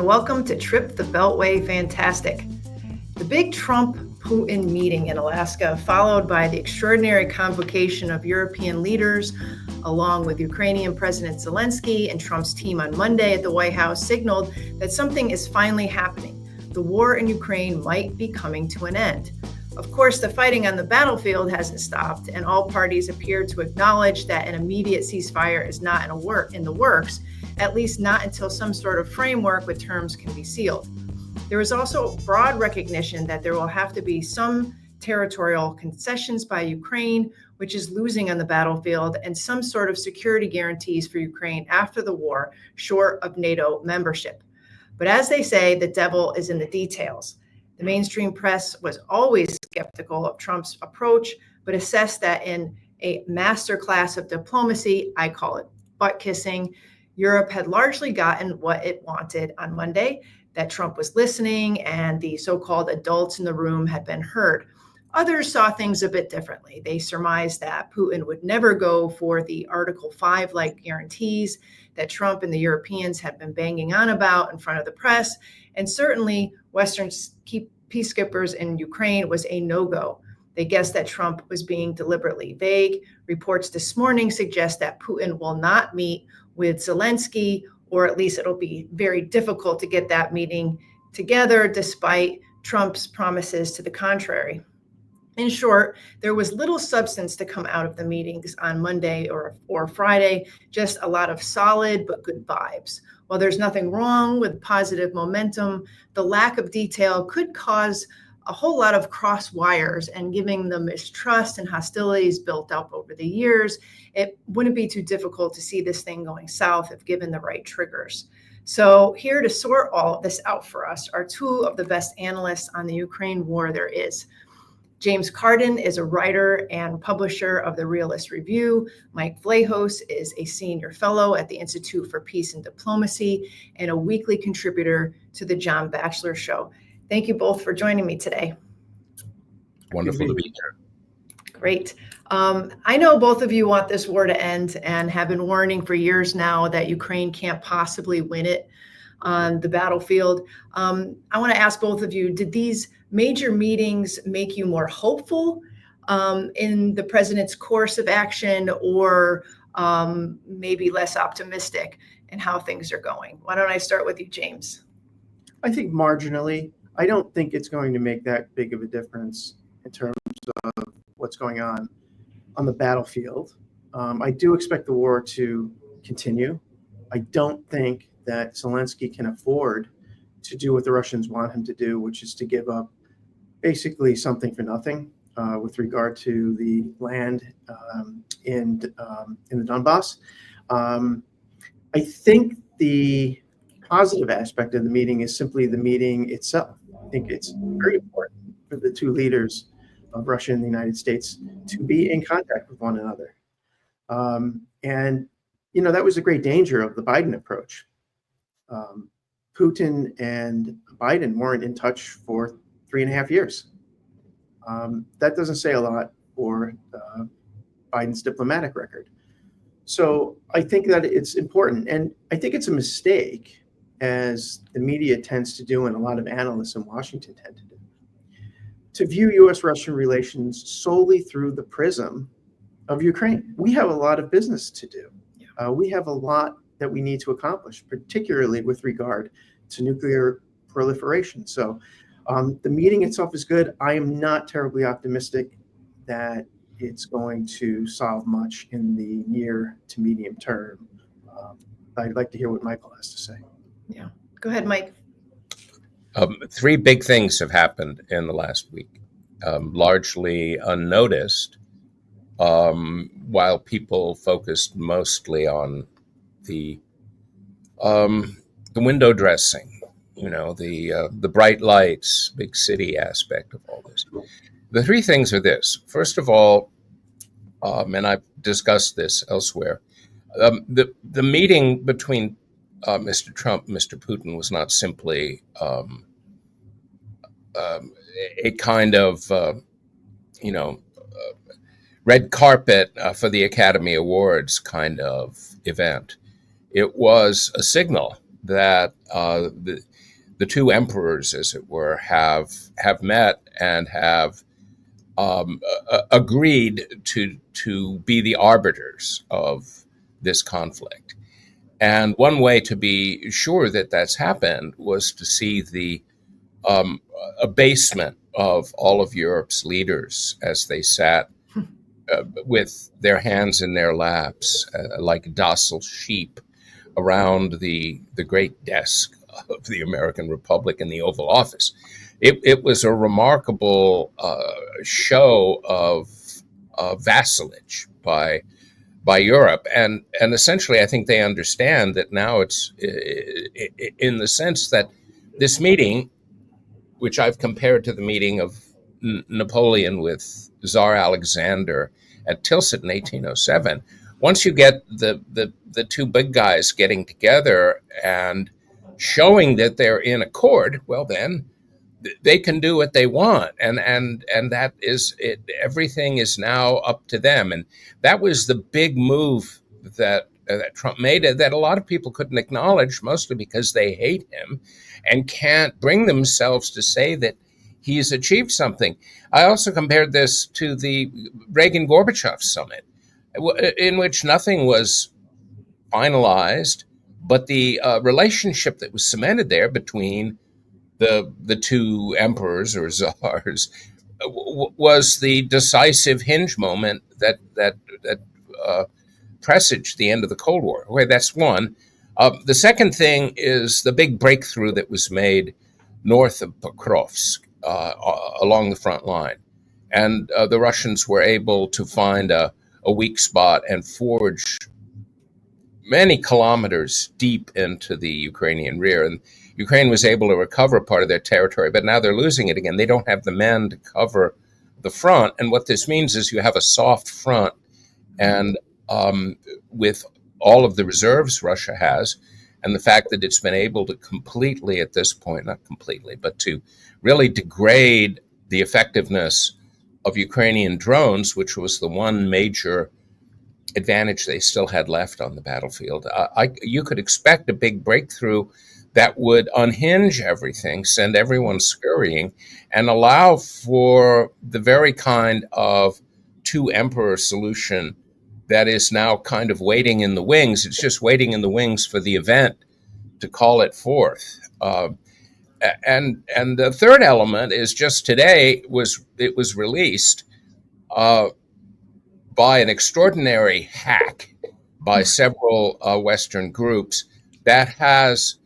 welcome to Trip the Beltway Fantastic. The big Trump-Putin meeting in Alaska, followed by the extraordinary convocation of European leaders, along with Ukrainian President Zelensky and Trump's team on Monday at the White House, signaled that something is finally happening. The war in Ukraine might be coming to an end. Of course, the fighting on the battlefield hasn't stopped, and all parties appear to acknowledge that an immediate ceasefire is not in the works, at least not until some sort of framework with terms can be sealed. There is also broad recognition that there will have to be some territorial concessions by Ukraine, which is losing on the battlefield, and some sort of security guarantees for Ukraine after the war, short of NATO membership. But as they say, the devil is in the details. The mainstream press was always skeptical of Trump's approach, but assessed that in a masterclass of diplomacy, I call it butt kissing, Europe had largely gotten what it wanted on Monday, that Trump was listening and the so-called adults in the room had been heard. Others saw things a bit differently. They surmised that Putin would never go for the Article 5-like guarantees that Trump and the Europeans had been banging on about in front of the press. And certainly Western peacekeepers in Ukraine was a no-go. They guessed that Trump was being deliberately vague. Reports this morning suggest that Putin will not meet with Zelensky, or at least it'll be very difficult to get that meeting together despite Trump's promises to the contrary. In short, there was little substance to come out of the meetings on Monday or Friday, just a lot of solid but good vibes. While there's nothing wrong with positive momentum, the lack of detail could cause a whole lot of cross wires, and giving the mistrust and hostilities built up over the years, it wouldn't be too difficult to see this thing going south if given the right triggers. So here to sort all of this out for us are two of the best analysts on the Ukraine war there is. James Carden is a writer and publisher of the Realist Review. Mike Vlahos is a senior fellow at the Institute for Peace and Diplomacy and a weekly contributor to the John Batchelor Show. Thank you both for joining me today. Wonderful to be here. Great. I know both of you want this war to end and have been warning for years now that Ukraine can't possibly win it on the battlefield. I want to ask both of you, did these major meetings make you more hopeful in the president's course of action, or maybe less optimistic in how things are going? Why don't I start with you, James? I think marginally. I don't think it's going to make that big of a difference in terms of what's going on the battlefield. I do expect the war to continue. I don't think that Zelensky can afford to do what the Russians want him to do, which is to give up basically something for nothing with regard to the land in the Donbass. I think the positive aspect of the meeting is simply the meeting itself. I think it's very important for the two leaders of Russia and the United States to be in contact with one another. And, you know, that was a great danger of the Biden approach. Putin and Biden weren't in touch for 3.5 years. That doesn't say a lot for Biden's diplomatic record. So I think that it's important. And I think it's a mistake, as the media tends to do and a lot of analysts in Washington tend to do, to view U.S.-Russian relations solely through the prism of Ukraine. We have a lot of business to do. We have a lot that we need to accomplish, particularly with regard to nuclear proliferation. So the meeting itself is good. I am not terribly optimistic that it's going to solve much in the near to medium term. I'd like to hear what Michael has to say. Yeah, go ahead, Mike. Three big things have happened in the last week, largely unnoticed, while people focused mostly on the window dressing, you know, the bright lights, big city aspect of all this. The three things are this. First of all, and I've discussed this elsewhere, the meeting between Mr. Trump and Mr. Putin was not simply a kind of, red carpet for the Academy Awards kind of event. It was a signal that the two emperors, as it were, have met and have agreed to be the arbiters of this conflict. And one way to be sure that that's happened was to see the abasement of all of Europe's leaders as they sat with their hands in their laps, like docile sheep, around the great desk of the American Republic in the Oval Office. It was a remarkable show of vassalage by Europe, and essentially, I think they understand that now it's in the sense that this meeting, which I've compared to the meeting of Napoleon with Tsar Alexander at Tilsit in 1807. Once you get the two big guys getting together and showing that they're in accord, well, then they can do what they want, and that is it. Everything is now up to them, and that was the big move that Trump made, that a lot of people couldn't acknowledge, mostly because they hate him and can't bring themselves to say that he's achieved something. I also compared this to the Reagan-Gorbachev summit, in which nothing was finalized, but the relationship that was cemented there between the two emperors or czars was the decisive hinge moment that presaged the end of the Cold War. Okay, that's one. The second thing is the big breakthrough that was made north of Pokrovsk, along the front line. And the Russians were able to find a weak spot and forge many kilometers deep into the Ukrainian rear. And Ukraine was able to recover part of their territory, but now they're losing it again. They don't have the men to cover the front. And what this means is you have a soft front, and with all of the reserves Russia has, and the fact that it's been able to completely, at this point, not completely, but to really degrade the effectiveness of Ukrainian drones, which was the one major advantage they still had left on the battlefield. You could expect a big breakthrough that would unhinge everything, send everyone scurrying, and allow for the very kind of two emperor solution that is now kind of waiting in the wings. It's just waiting in the wings for the event to call it forth. And the third element is just today it was released by an extraordinary hack by several Western groups that has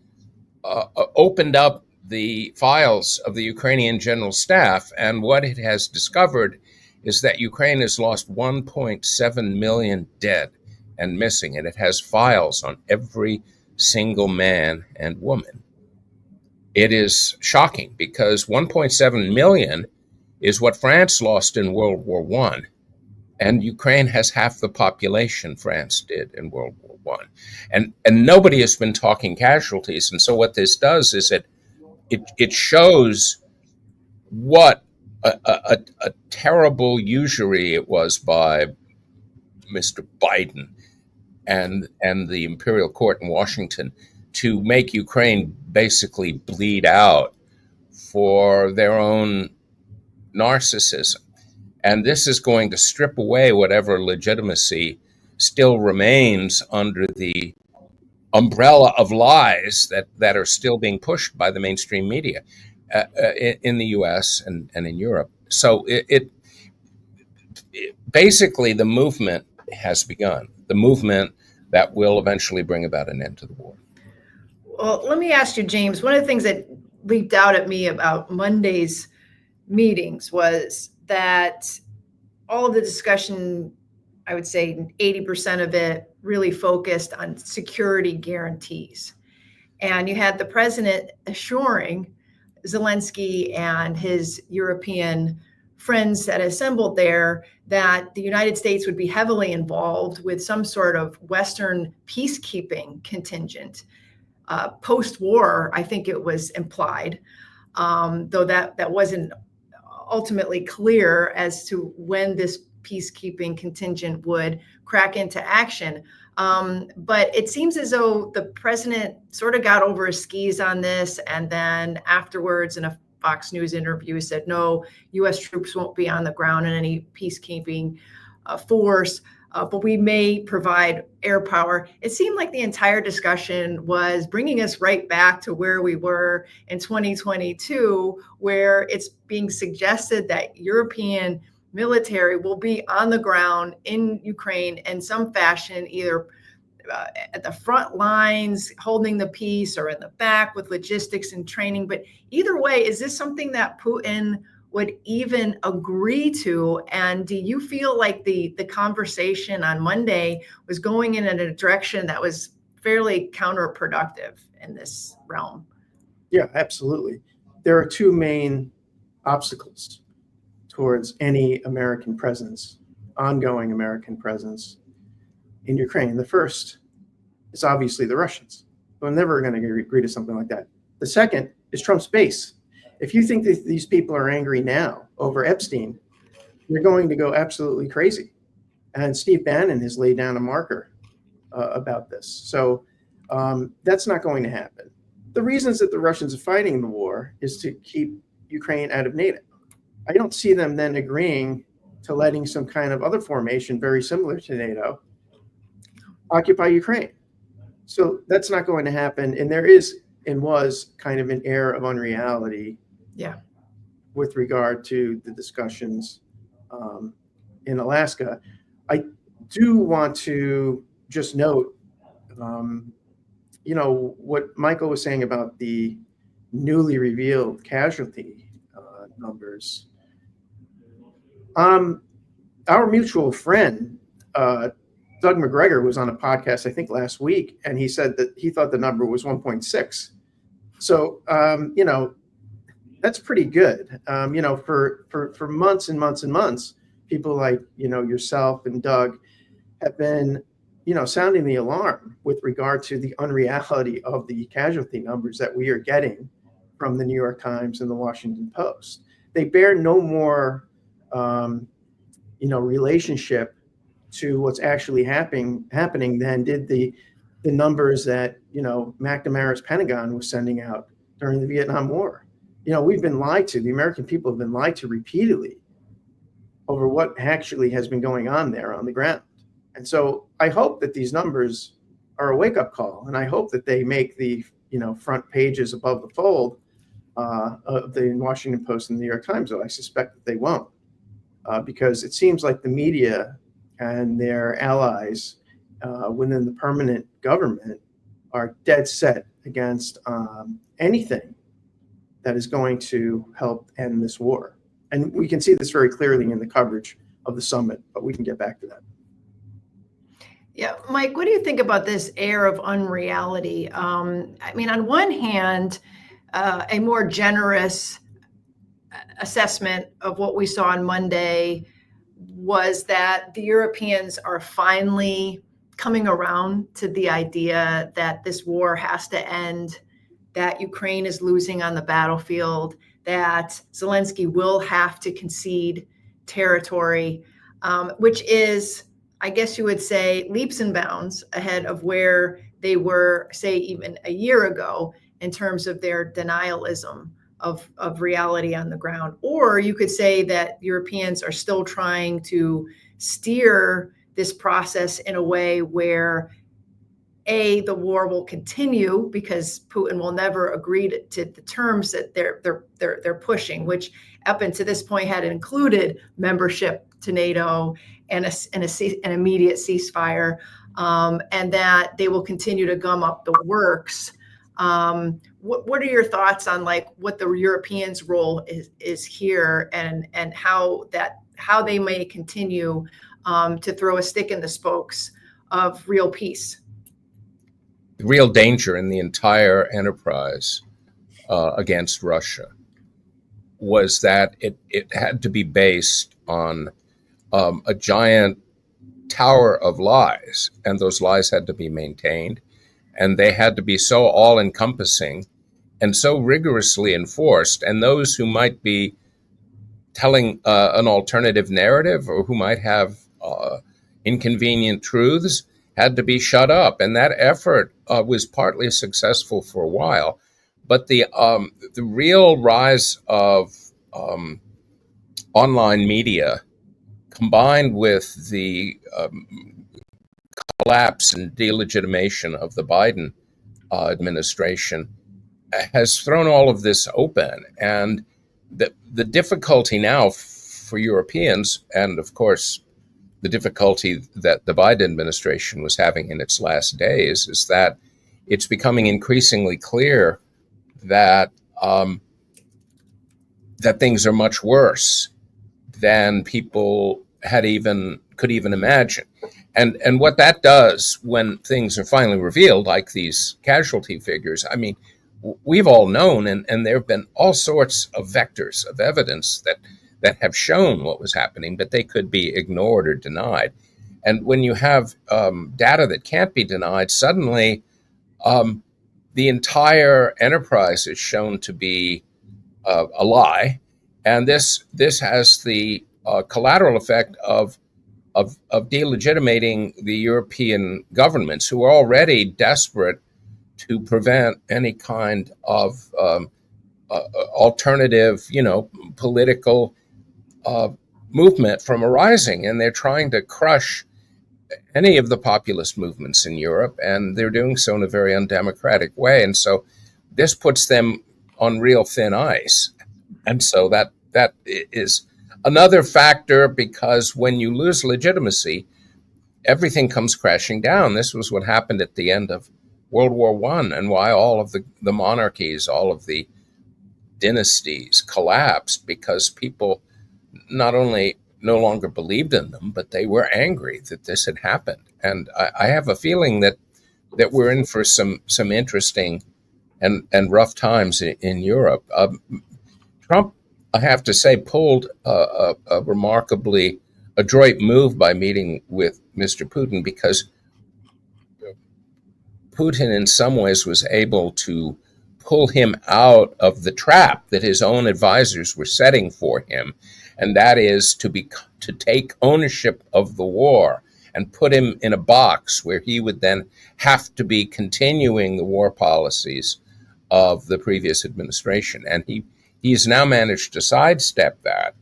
opened up the files of the Ukrainian General Staff. And what it has discovered is that Ukraine has lost 1.7 million dead and missing, and it has files on every single man and woman. It is shocking because 1.7 million is what France lost in World War I. And Ukraine has half the population France did in World War I. And nobody has been talking casualties. And so what this does is it shows what a terrible usury it was by Mr. Biden and the Imperial Court in Washington to make Ukraine basically bleed out for their own narcissism. And this is going to strip away whatever legitimacy still remains under the umbrella of lies that are still being pushed by the mainstream media in the US and in Europe. So it basically, the movement has begun, the movement that will eventually bring about an end to the war. Well, let me ask you, James, one of the things that leaped out at me about Monday's meetings was that all of the discussion, I would say 80% of it, really focused on security guarantees. And you had the president assuring Zelensky and his European friends that assembled there that the United States would be heavily involved with some sort of Western peacekeeping contingent. Post-war, I think it was implied, though that wasn't ultimately clear as to when this peacekeeping contingent would crack into action. But it seems as though the president sort of got over his skis on this, and then afterwards in a Fox News interview said, no, U.S. troops won't be on the ground in any peacekeeping force, but we may provide air power. It seemed like the entire discussion was bringing us right back to where we were in 2022, where it's being suggested that European military will be on the ground in Ukraine in some fashion, either at the front lines holding the peace or in the back with logistics and training. But either way, is this something that Putin would even agree to? And do you feel like the conversation on Monday was going in a direction that was fairly counterproductive in this realm? Yeah, absolutely. There are two main obstacles towards any American presence, ongoing American presence in Ukraine. The first is obviously the Russians. They're never going to agree to something like that. The second is Trump's base. If you think that these people are angry now over Epstein, you're going to go absolutely crazy. And Steve Bannon has laid down a marker about this. So that's not going to happen. The reasons that the Russians are fighting the war is to keep Ukraine out of NATO. I don't see them then agreeing to letting some kind of other formation very similar to NATO occupy Ukraine. So that's not going to happen. And there is and was kind of an air of unreality with regard to the discussions in Alaska. I do want to just note, what Michael was saying about the newly revealed casualty numbers. Our mutual friend, Doug McGregor, was on a podcast, I think last week, and he said that he thought the number was 1.6. So, that's pretty good. For months and months and months, people like, yourself and Doug have been, sounding the alarm with regard to the unreality of the casualty numbers that we are getting from the New York Times and the Washington Post. They bear no more, relationship to what's actually happening than did the numbers that, McNamara's Pentagon was sending out during the Vietnam War. We've been lied to. The American people have been lied to repeatedly over what actually has been going on there on the ground. And so I hope that these numbers are a wake-up call, and I hope that they make the front pages above the fold of the Washington Post and the New York Times, though I suspect that they won't, because it seems like the media and their allies within the permanent government are dead set against anything that is going to help end this war. And we can see this very clearly in the coverage of the summit, but we can get back to that. Yeah, Mike, what do you think about this air of unreality? On one hand, a more generous assessment of what we saw on Monday was that the Europeans are finally coming around to the idea that this war has to end, that Ukraine is losing on the battlefield, that Zelensky will have to concede territory, which is, I guess you would say, leaps and bounds ahead of where they were, say, even a year ago in terms of their denialism of reality on the ground. Or you could say that Europeans are still trying to steer this process in a way where, A, the war will continue because Putin will never agree to the terms that they're pushing, which up until this point had included membership to NATO and an immediate ceasefire, and that they will continue to gum up the works. What are your thoughts on what the Europeans' role is here, and how they may continue to throw a stick in the spokes of real peace? The real danger in the entire enterprise against Russia was that it had to be based on a giant tower of lies, and those lies had to be maintained, and they had to be so all-encompassing and so rigorously enforced, and those who might be telling an alternative narrative or who might have inconvenient truths had to be shut up. And that effort was partly successful for a while. But the real rise of online media, combined with the collapse and delegitimation of the Biden administration, has thrown all of this open. And the difficulty now for Europeans, and of course the difficulty that the Biden administration was having in its last days, is that it's becoming increasingly clear that that things are much worse than people could even imagine. And what that does when things are finally revealed, like these casualty figures, I mean, we've all known, and there have been all sorts of vectors of evidence that have shown what was happening, but they could be ignored or denied. And when you have data that can't be denied, suddenly the entire enterprise is shown to be a lie. And this has the collateral effect of delegitimating the European governments, who are already desperate to prevent any kind of alternative, political movement from arising. And they're trying to crush any of the populist movements in Europe, and they're doing so in a very undemocratic way. And so this puts them on real thin ice. And so that is another factor, because when you lose legitimacy, everything comes crashing down. This was what happened at the end of World War I, and why all of the monarchies, all of the dynasties collapsed, because people not only no longer believed in them, but they were angry that this had happened. And I have a feeling that we're in for some interesting and rough times in Europe. Trump, I have to say, pulled a remarkably adroit move by meeting with Mr. Putin, because Putin in some ways was able to pull him out of the trap that his own advisors were setting for him, and that is to take ownership of the war and put him in a box where he would then have to be continuing the war policies of the previous administration. And he's now managed to sidestep that.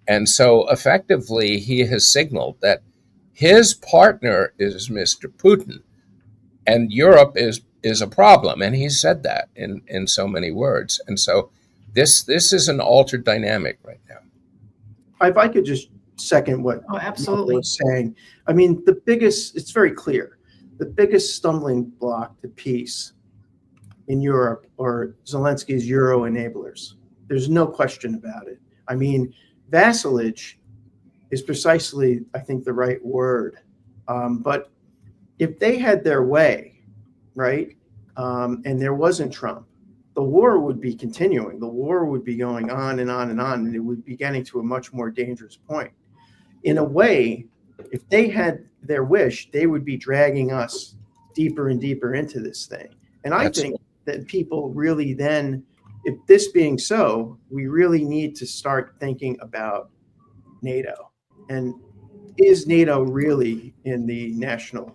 And so effectively he has signaled that his partner is Mr. Putin, and Europe is a problem. And he said that in so many words. And so this is an altered dynamic right now. If I could just second what absolutely was saying. I mean, it's very clear, the biggest stumbling block to peace in Europe are Zelensky's Euro enablers. There's no question about it. I mean, vassalage is precisely, I think, the right word. But if they had their way, right, and there wasn't Trump, the war would be continuing. The war would be going on and on and on, and it would be getting to a much more dangerous point. In a way, if they had their wish, they would be dragging us deeper and deeper into this thing. And I think that people really then, if this being so, we really need to start thinking about NATO. And is NATO really in the national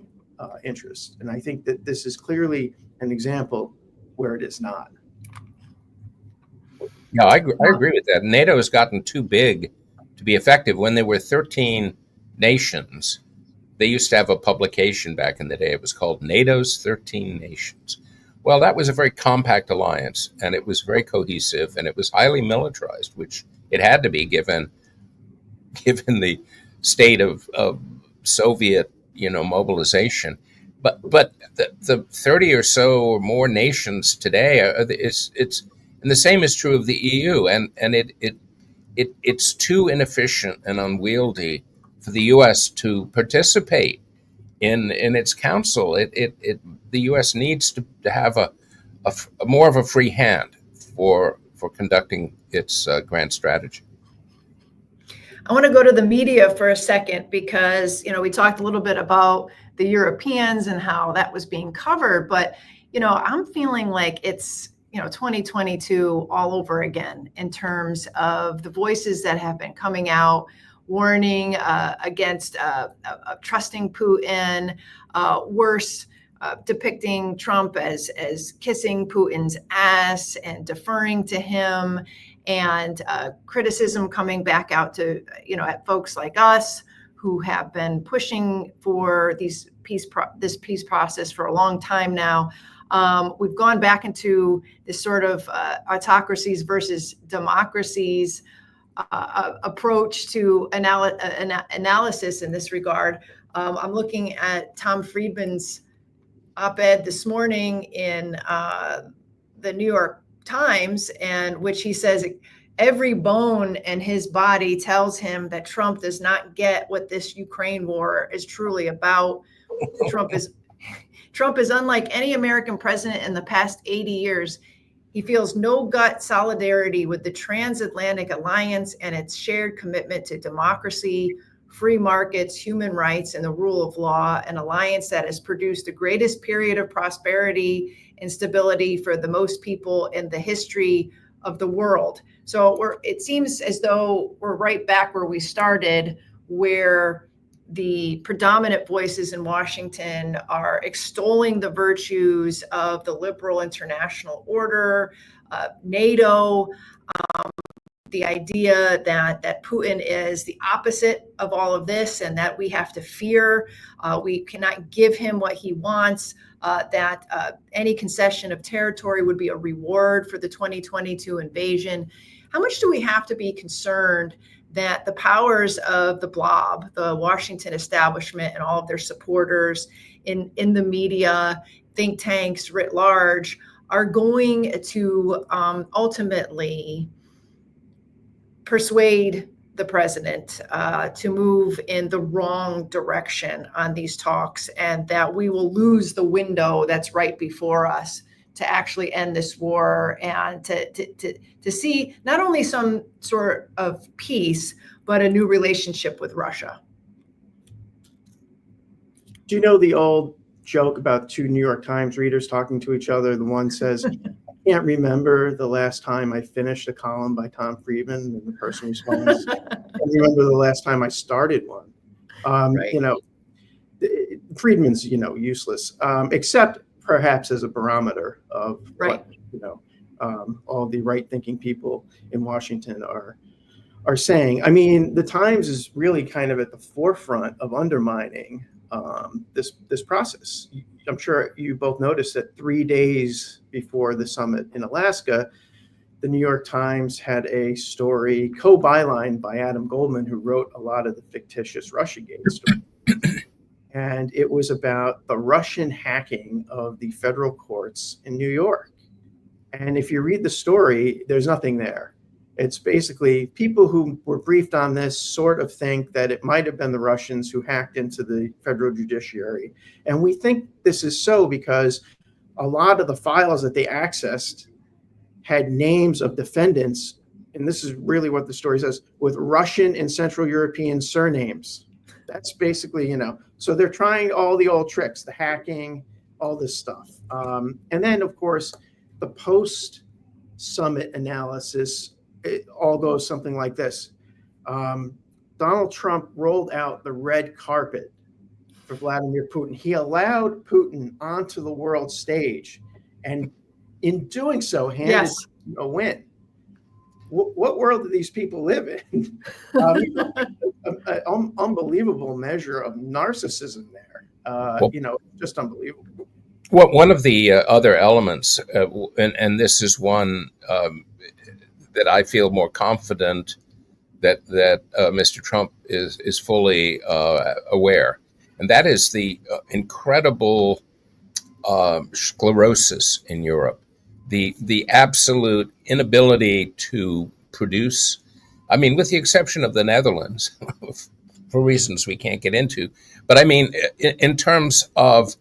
interest? And I think that this is clearly an example where it is not. Yeah, I agree with that. NATO has gotten too big to be effective. When there were 13 nations, they used to have a publication back in the day. It was called NATO's 13 Nations. Well, that was a very compact alliance, and it was very cohesive, and it was highly militarized, which it had to be given the state of Soviet, mobilization. But the 30 or so or more nations today, it's and the same is true of the EU, and it's too inefficient and unwieldy for the U.S. to participate in its council. The U.S. needs to have a more of a free hand for conducting its grand strategy. I want to go to the media for a second, because, we talked a little bit about the Europeans and how that was being covered, but, I'm feeling like it's 2022 all over again in terms of the voices that have been coming out warning against trusting Putin, worse, depicting Trump as kissing Putin's ass and deferring to him, and criticism coming back out to at folks like us who have been pushing for this peace process for a long time now. We've gone back into this sort of autocracies versus democracies approach to analysis in this regard. I'm looking at Tom Friedman's op-ed this morning in the New York Times, and which he says every bone in his body tells him that Trump does not get what this Ukraine war is truly about. Trump is unlike any American president in the past 80 years. He feels no gut solidarity with the transatlantic alliance and its shared commitment to democracy, free markets, human rights, and the rule of law, an alliance that has produced the greatest period of prosperity and stability for the most people in the history of the world. So it seems as though we're right back where we started, where the predominant voices in Washington are extolling the virtues of the liberal international order, NATO, the idea that Putin is the opposite of all of this and that we have to fear. We cannot give him what he wants, that any concession of territory would be a reward for the 2022 invasion. How much do we have to be concerned that the powers of the blob, the Washington establishment and all of their supporters in the media, think tanks writ large, are going to ultimately persuade the president to move in the wrong direction on these talks, and that we will lose the window that's right before us to actually end this war and to see not only some sort of peace, but a new relationship with Russia? Do you know the old joke about two New York Times readers talking to each other? The one says, I can't remember the last time I finished a column by Tom Friedman. And the person responds, I can't remember the last time I started one. Right. Friedman's, useless, except perhaps as a barometer of right. what, all the right-thinking people in Washington are saying. I mean, the Times is really kind of at the forefront of undermining this process. I'm sure you both noticed that 3 days before the summit in Alaska, the New York Times had a story co-bylined by Adam Goldman, who wrote a lot of the fictitious Russiagate story. And it was about the Russian hacking of the federal courts in New York. And if you read the story, there's nothing there. It's basically people who were briefed on this sort of think that it might have been the Russians who hacked into the federal judiciary. And we think this is so because a lot of the files that they accessed had names of defendants, and this is really what the story says, with Russian and Central European surnames. That's basically, so they're trying all the old tricks, the hacking, all this stuff. And then, of course, the post-summit analysis, it all goes something like this. Donald Trump rolled out the red carpet for Vladimir Putin. He allowed Putin onto the world stage, and in doing so, handed a win. What world do these people live in? An unbelievable measure of narcissism there. Just unbelievable. Well, one of the other elements, and this is one that I feel more confident that Mr. Trump is fully aware, and that is the incredible sclerosis in Europe, the absolute inability to produce. I mean, with the exception of the Netherlands, for reasons we can't get into, but I mean, in terms of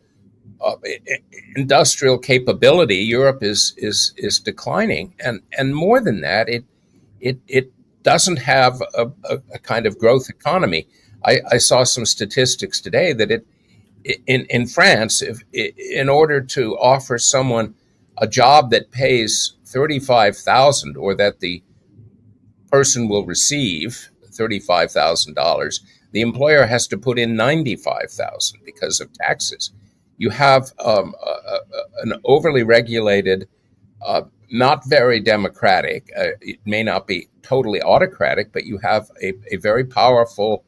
industrial capability, Europe is declining, and more than that, it doesn't have a kind of growth economy. I saw some statistics today that in France, in order to offer someone a job that pays $35,000, or that the person will receive $35,000, the employer has to put in $95,000 because of taxes. You have an overly regulated, not very democratic. It may not be totally autocratic, but you have a very powerful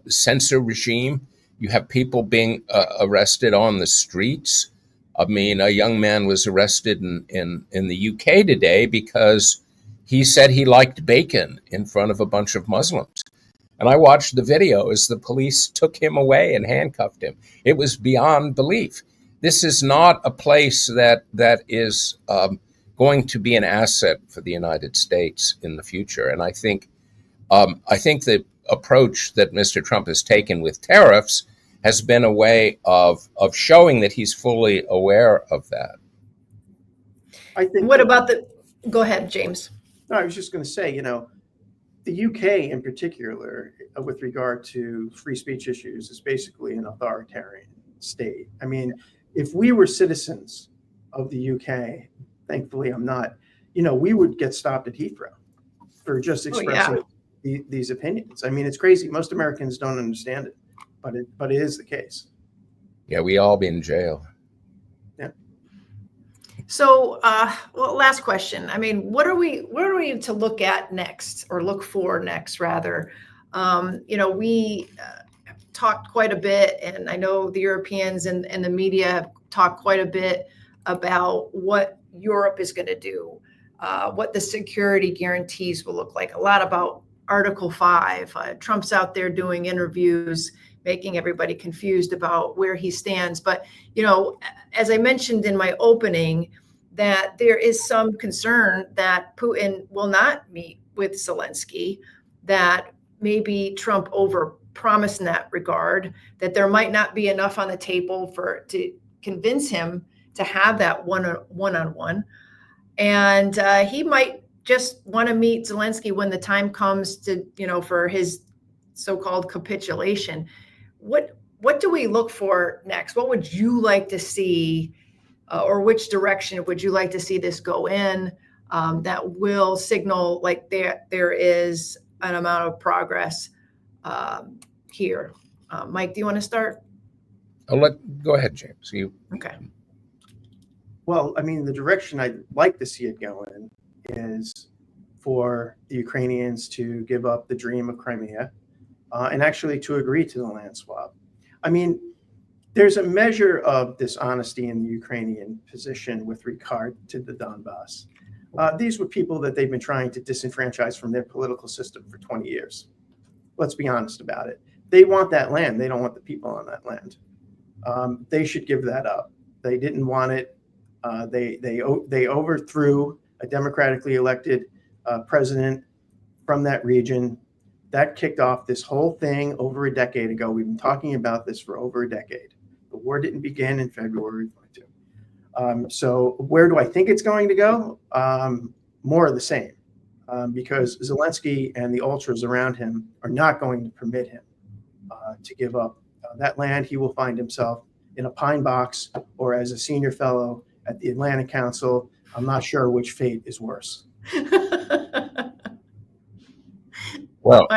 censor regime. You have people being arrested on the streets. I mean, a young man was arrested in the UK today because he said he liked bacon in front of a bunch of Muslims. And I watched the video as the police took him away and handcuffed him. It was beyond belief. This is not a place that is going to be an asset for the United States in the future. And I think the approach that Mr. Trump has taken with tariffs has been a way of showing that he's fully aware of that. I think. What about go ahead, James. No, I was just going to say, the UK in particular, with regard to free speech issues, is basically an authoritarian state. I mean, if we were citizens of the UK, thankfully I'm not, we would get stopped at Heathrow for just expressing these opinions. I mean, it's crazy. Most Americans don't understand it, but it is the case. Yeah, we all be in jail. Yeah. So, last question. I mean, what are we to look at next, or look for next, rather? We talked quite a bit, and I know the Europeans and the media have talked quite a bit about what Europe is going to do, what the security guarantees will look like. A lot about Article 5. Trump's out there doing interviews, making everybody confused about where he stands. But, as I mentioned in my opening, that there is some concern that Putin will not meet with Zelensky, that maybe Trump overpromised in that regard, that there might not be enough on the table to convince him to have that one-on-one. And he might just want to meet Zelensky when the time comes to, for his so-called capitulation. What do we look for next? What would you like to see, or which direction would you like to see this go in, that will signal like there is an amount of progress here? Mike, do you want to start? Go ahead, James. Okay. Well, I mean, the direction I'd like to see it go in is for the Ukrainians to give up the dream of Crimea and actually to agree to the land swap. I mean, there's a measure of dishonesty in the Ukrainian position with regard to the Donbass. These were people that they've been trying to disenfranchise from their political system for 20 years. Let's be honest about it. They want that land. They don't want the people on that land. They should give that up. They didn't want it. They overthrew a democratically elected president from that region. That kicked off this whole thing over a decade ago. We've been talking about this for over a decade. The war didn't begin in February 22. So where do I think it's going to go? More of the same, because Zelensky and the ultras around him are not going to permit him to give up that land. He will find himself in a pine box or as a senior fellow at the Atlantic Council. I'm not sure which fate is worse. Well,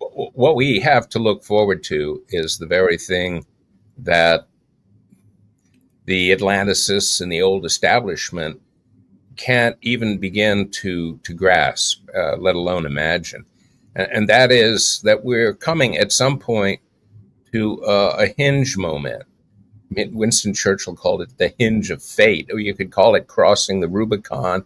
what we have to look forward to is the very thing that the Atlanticists and the old establishment can't even begin to grasp, let alone imagine. And that is that we're coming at some point to a hinge moment. I mean, Winston Churchill called it the hinge of fate, or you could call it crossing the Rubicon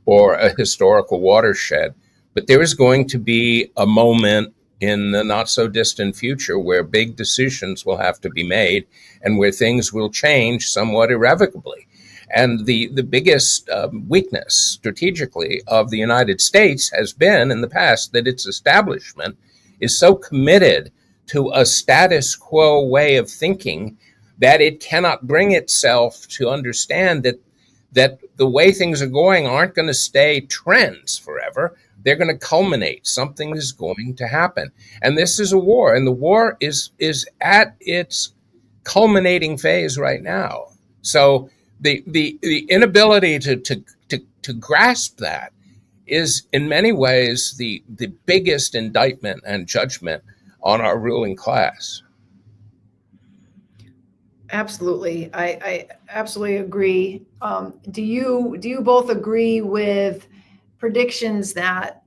or a historical watershed. But there is going to be a moment in the not so distant future where big decisions will have to be made and where things will change somewhat irrevocably. And the biggest weakness strategically of the United States has been in the past that its establishment is so committed to a status quo way of thinking that it cannot bring itself to understand that the way things are going aren't going to stay trends forever. They're going to culminate. Something is going to happen. And this is a war, and the war is at its culminating phase right now. So the inability to grasp that is in many ways the biggest indictment and judgment on our ruling class. Absolutely. I absolutely agree. Do you both agree with predictions that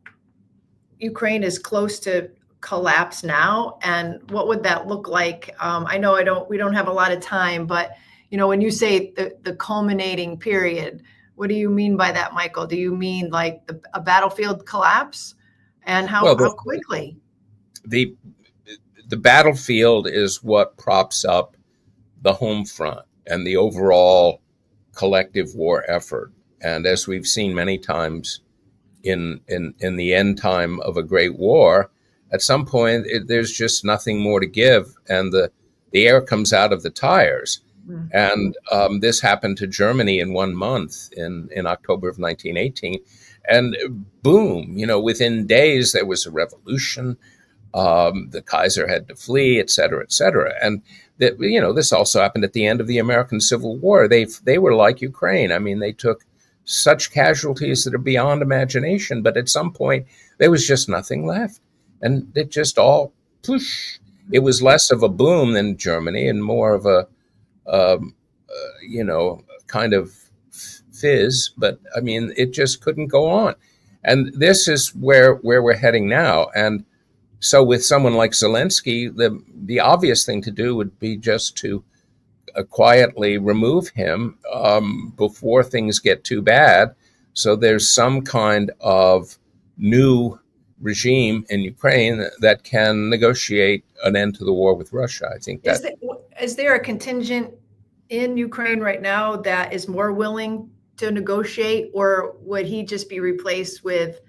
Ukraine is close to collapse now? And what would that look like? I know we don't have a lot of time, but when you say the culminating period, what do you mean by that, Michael? Do you mean like a battlefield collapse? And how quickly? The battlefield is what props up the home front and the overall collective war effort. And as we've seen many times in the end time of a great war, at some point there's just nothing more to give, and the air comes out of the tires. And this happened to Germany in 1 month in October of 1918. And boom, within days there was a revolution. The Kaiser had to flee, et cetera, et cetera. And that, this also happened at the end of the American Civil War. They were like Ukraine. I mean, they took such casualties that are beyond imagination. But at some point, there was just nothing left. And it just all, poosh. It was less of a boom than Germany and more of a, kind of fizz. But I mean, it just couldn't go on. And this is where we're heading now. And so with someone like Zelensky, the obvious thing to do would be just to quietly remove him before things get too bad. So there's some kind of new regime in Ukraine that can negotiate an end to the war with Russia. I think that. Is there a contingent in Ukraine right now that is more willing to negotiate, or would he just be replaced with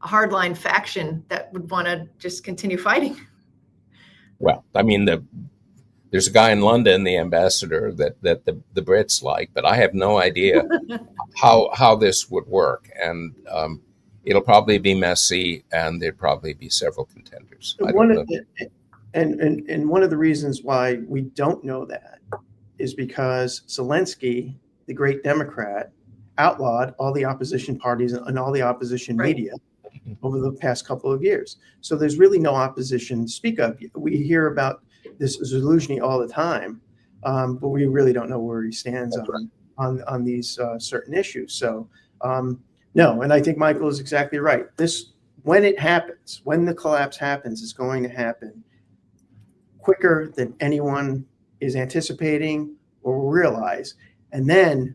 a hardline faction that would want to just continue fighting? Well, I mean, there's a guy in London, the ambassador, that the Brits like, but I have no idea how this would work. And it'll probably be messy, and there'd probably be several contenders. And one of the reasons why we don't know that is because Zelensky, the great Democrat, outlawed all the opposition parties and all the opposition media over the past couple of years. So there's really no opposition to speak of. We hear about this Zelensky all the time, but we really don't know where he stands on these certain issues. So no, and I think Michael is exactly right. When it happens, when the collapse happens, it's going to happen quicker than anyone is anticipating or will realize. And then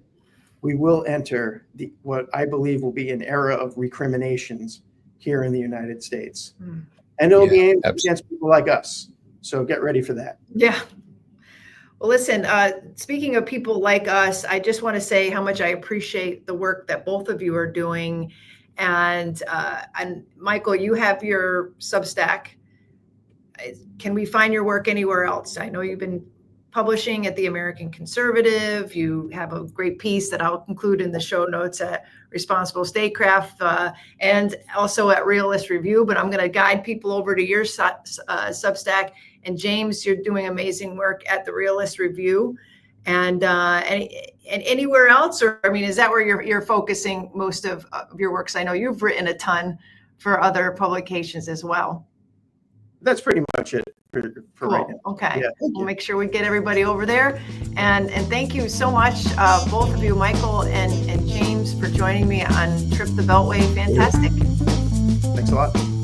we will enter what I believe will be an era of recriminations here in the United States. And it'll be aimed against people like us. So get ready for that. Yeah. Well, listen, speaking of people like us, I just want to say how much I appreciate the work that both of you are doing. And Michael, you have your Substack. Can we find your work anywhere else? I know you've been publishing at the American Conservative. You have a great piece that I'll include in the show notes at Responsible Statecraft and also at Realist Review. But I'm going to guide people over to your Substack. And James, you're doing amazing work at the Realist Review, and anywhere else, or I mean, is that where you're focusing most of your work? Because I know you've written a ton for other publications as well. That's pretty much it for right now. Okay, yeah. We'll make sure we get everybody over there, and thank you so much, both of you, Michael and James, for joining me on Trip the Beltway. Fantastic. Thanks a lot.